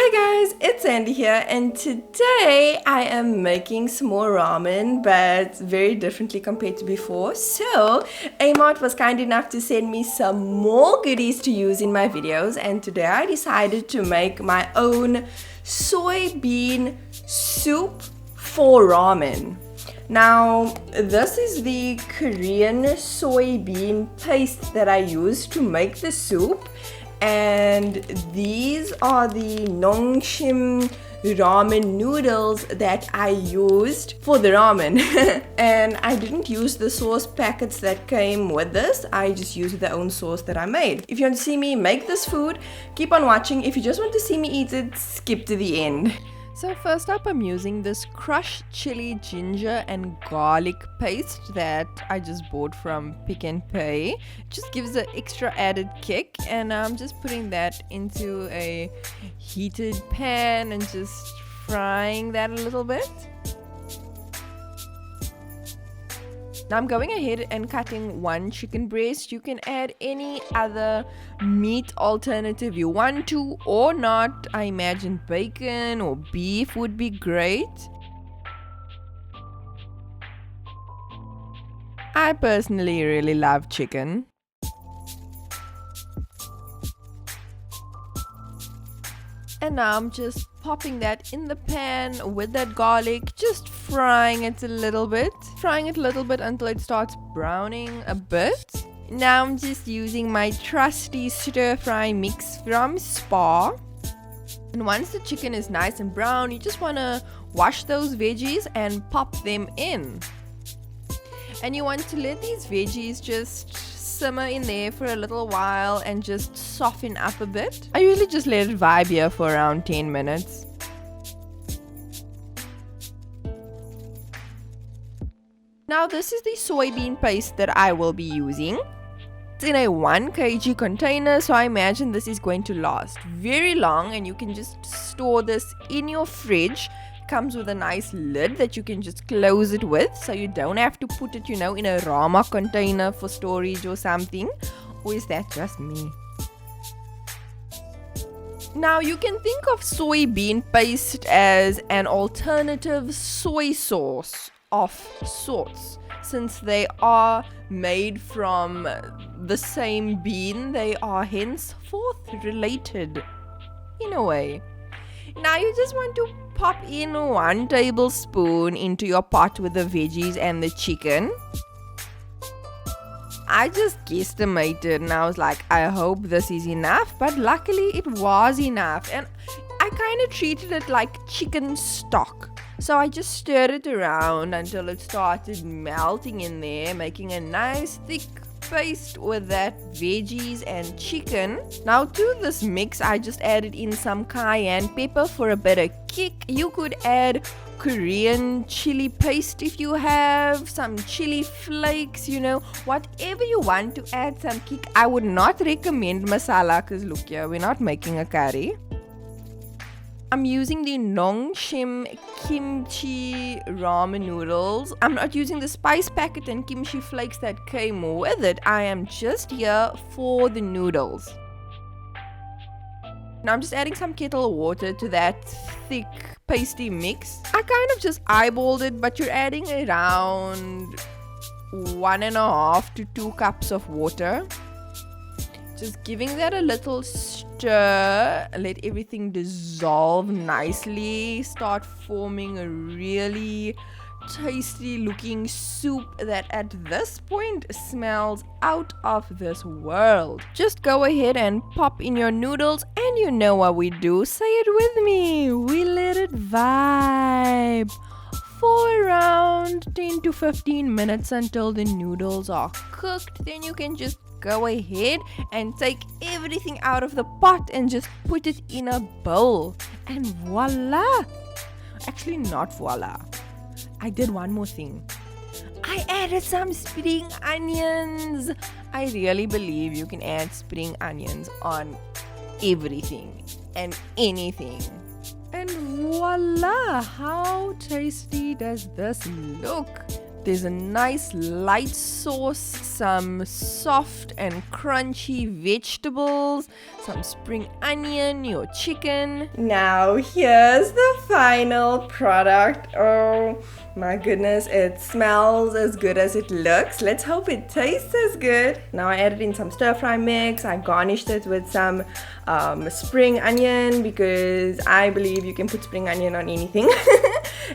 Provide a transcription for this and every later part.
Hi guys, it's Sandy here, and today I am making some more ramen, but very differently compared to before. So A-mart was kind enough to send me some more goodies to use in my videos, and today I decided to make my own soybean soup for ramen. Now, this is the Korean soybean paste that I use to make the soup, and these are the Nongshim ramen noodles that I used for the ramen. And I didn't use the sauce packets that came with this. I just used the own sauce that I made. If you want to see me make this food, keep on watching. If you just want to see me eat it, skip to the end. So first up, I'm using this crushed chili, ginger and garlic paste that I just bought from Pick n Pay. It just gives an extra added kick, and I'm just putting that into a heated pan and just frying that a little bit. Now I'm going ahead and cutting one chicken breast. You can add any other meat alternative you want to or not. I imagine bacon or beef would be great. I personally really love chicken. And now I'm just popping that in the pan with that garlic, just frying it a little bit. Frying it a little bit until it starts browning a bit. Now I'm just using my trusty stir fry mix from Spar. And once the chicken is nice and brown, you just want to wash those veggies and pop them in. And you want to let these veggies just simmer in there for a little while and just soften up a bit. I usually just let it vibe here for around 10 minutes. Now this is the soybean paste that I will be using. It's in a 1 kg container, so I imagine this is going to last very long, and you can just store this in your fridge. Comes with a nice lid that you can just close it with, so you don't have to put it, in a Rama container for storage or something. Or is that just me? Now you can think of soybean paste as an alternative soy sauce of sorts. Since they are made from the same bean, they are henceforth related in a way. Now you just want to pop in 1 tablespoon into your pot with the veggies and the chicken. I just guesstimated and I was like, I hope this is enough, but luckily it was enough, and I kind of treated it like chicken stock. So I just stirred it around until it started melting in there, making a nice thick paste with that veggies and chicken. Now to this mix, I just added in some cayenne pepper for a bit of kick. You could add Korean chili paste if you have some chili flakes, whatever you want to add some kick. I would not recommend masala because look here, we're not making a curry. I'm using the Nongshim kimchi ramen noodles. I'm not using the spice packet and kimchi flakes that came with it. I am just here for the noodles. Now I'm just adding some kettle water to that thick pasty mix. I kind of just eyeballed it, but you're adding around 1.5 to 2 cups of water. Just giving that a little stir, let everything dissolve nicely, start forming a really tasty looking soup that at this point smells out of this world. Just go ahead and pop in your noodles, and you know what we do. Say it with me. We let it vibe for around 10 to 15 minutes until the noodles are cooked. Then you can just go ahead and take everything out of the pot and just put it in a bowl, and voila. Actually, not voila. I did one more thing. I added some spring onions. I really believe you can add spring onions on everything and anything. And voila, how tasty does this look? There's a nice light sauce, some soft and crunchy vegetables, some spring onion, your chicken. Now here's the final product. Oh my goodness, it smells as good as it looks. Let's hope it tastes as good. Now I added in some stir fry mix. I garnished it with some spring onion because I believe you can put spring onion on anything.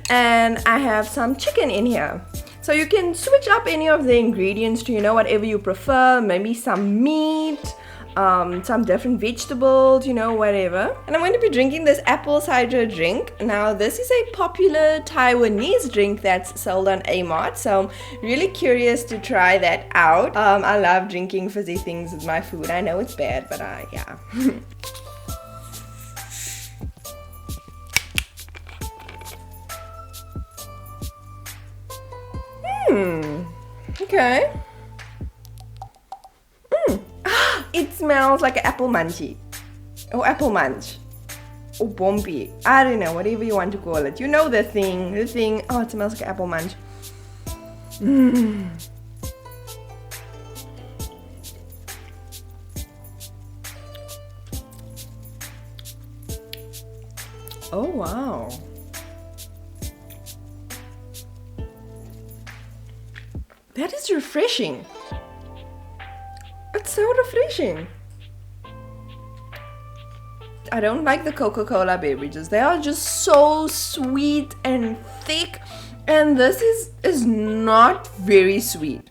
And I have some chicken in here. So you can switch up any of the ingredients to, whatever you prefer. Maybe some meat, some different vegetables, whatever. And I'm going to be drinking this Apple Sidra drink. Now this is a popular Taiwanese drink that's sold on A-mart, so I'm really curious to try that out. I love drinking fizzy things with my food. I know it's bad, but yeah. Okay. It smells like an apple munchie. Or apple munch. Or bumpy. I don't know, whatever you want to call it. You know the thing. Oh, it smells like an apple munch. Oh, wow. That is refreshing. It's so refreshing. I don't like the Coca-Cola beverages. They are just so sweet and thick. And this is not very sweet.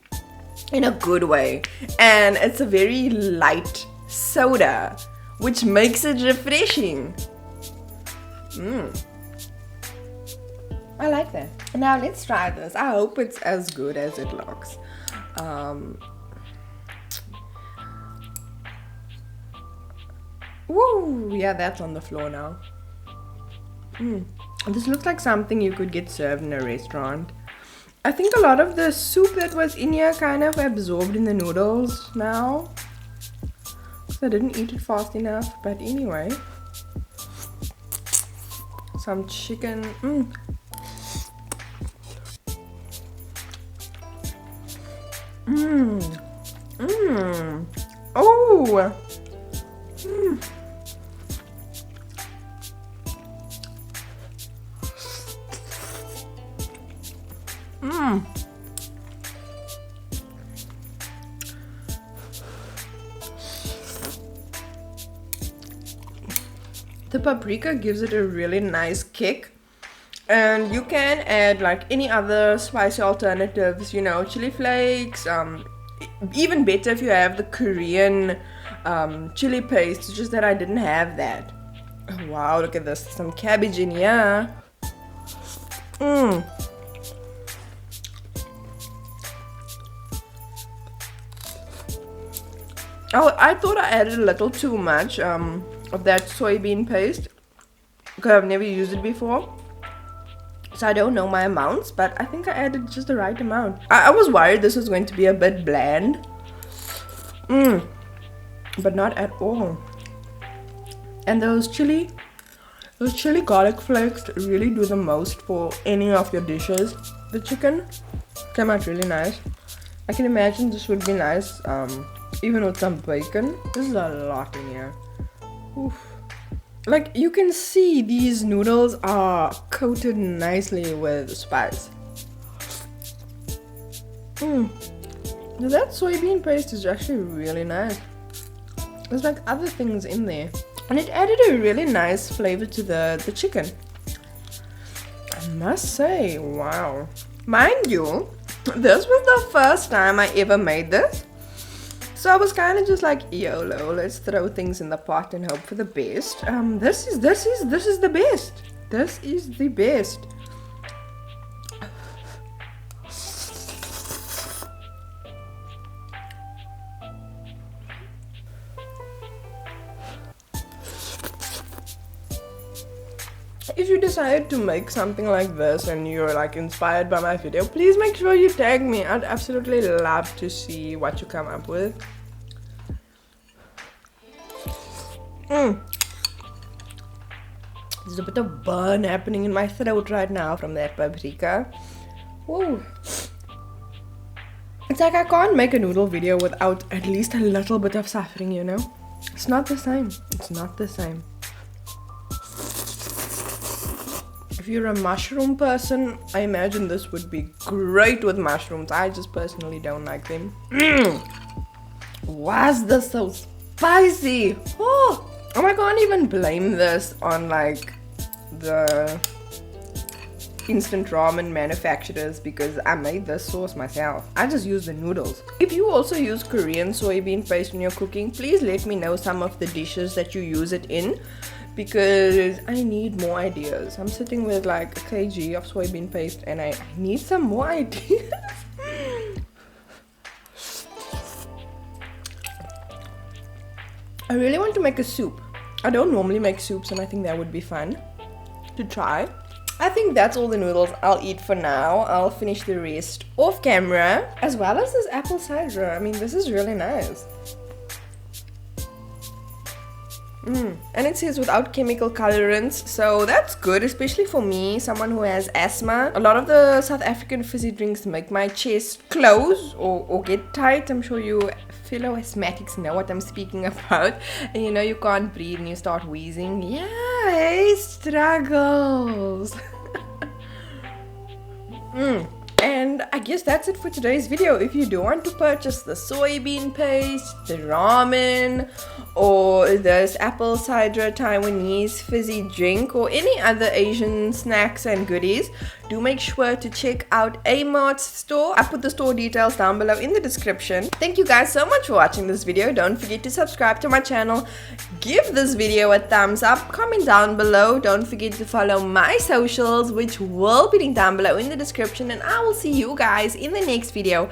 In a good way. And it's a very light soda, which makes it refreshing. I like that. Now let's try this. I hope it's as good as it looks. Woo! Yeah, that's on the floor now. This looks like something you could get served in a restaurant. I think a lot of the soup that was in here kind of absorbed in the noodles now. So I didn't eat it fast enough. But anyway. Some chicken. Oh! The paprika gives it a really nice kick. And you can add like any other spicy alternatives, chili flakes, even better if you have the Korean chili paste. It's just that I didn't have that. Oh, wow, look at this. Some cabbage in here. Oh, I thought I added a little too much of that soybean paste because I've never used it before. So I don't know my amounts, but I think I added just the right amount. I was worried this was going to be a bit bland. But not at all. And those chili garlic flakes really do the most for any of your dishes. The chicken came out really nice. I can imagine this would be nice even with some bacon. This is a lot in here. Oof. Like you can see these noodles are coated nicely with spice. That soybean paste is actually really nice. There's like other things in there. And it added a really nice flavor to the chicken. I must say, wow. Mind you, this was the first time I ever made this. So I was kind of just like, YOLO, let's throw things in the pot and hope for the best. This is the best. This is the best. If you decide to make something like this and you're like inspired by my video, please make sure you tag me. I'd absolutely love to see what you come up with. There's a bit of burn happening in my throat right now from that paprika. Woo. It's like I can't make a noodle video without at least a little bit of suffering, you know? It's not the same. It's not the same. If you're a mushroom person, I imagine this would be great with mushrooms. I just personally don't like them. Why is this so spicy? Oh, I can't even blame this on like the instant ramen manufacturers because I made this sauce myself. I just use the noodles. If you also use Korean soybean paste in your cooking, please let me know some of the dishes that you use it in, because I need more ideas. I'm sitting with like a kg of soybean paste and I need some more ideas. I really want to make a soup. I don't normally make soups and I think that would be fun to try. I think that's all the noodles I'll eat for now. I'll finish the rest off camera, as well as this apple cider. I mean, this is really nice. And it says without chemical colorants, so that's good, especially for me, someone who has asthma. A lot of the South African fizzy drinks make my chest close or get tight. I'm sure you fellow asthmatics know what I'm speaking about. And you know you can't breathe and you start wheezing. Yeah, hey, struggles. And I guess that's it for today's video. If you do want to purchase the soybean paste, the ramen, or this Apple Sidra Taiwanese fizzy drink, or any other Asian snacks and goodies, do make sure to check out A-mart's store. I put the store details down below in the description. Thank you guys so much for watching this video. Don't forget to subscribe to my channel. Give this video a thumbs up. Comment down below. Don't forget to follow my socials, which will be linked down below in the description. And I will see you guys in the next video.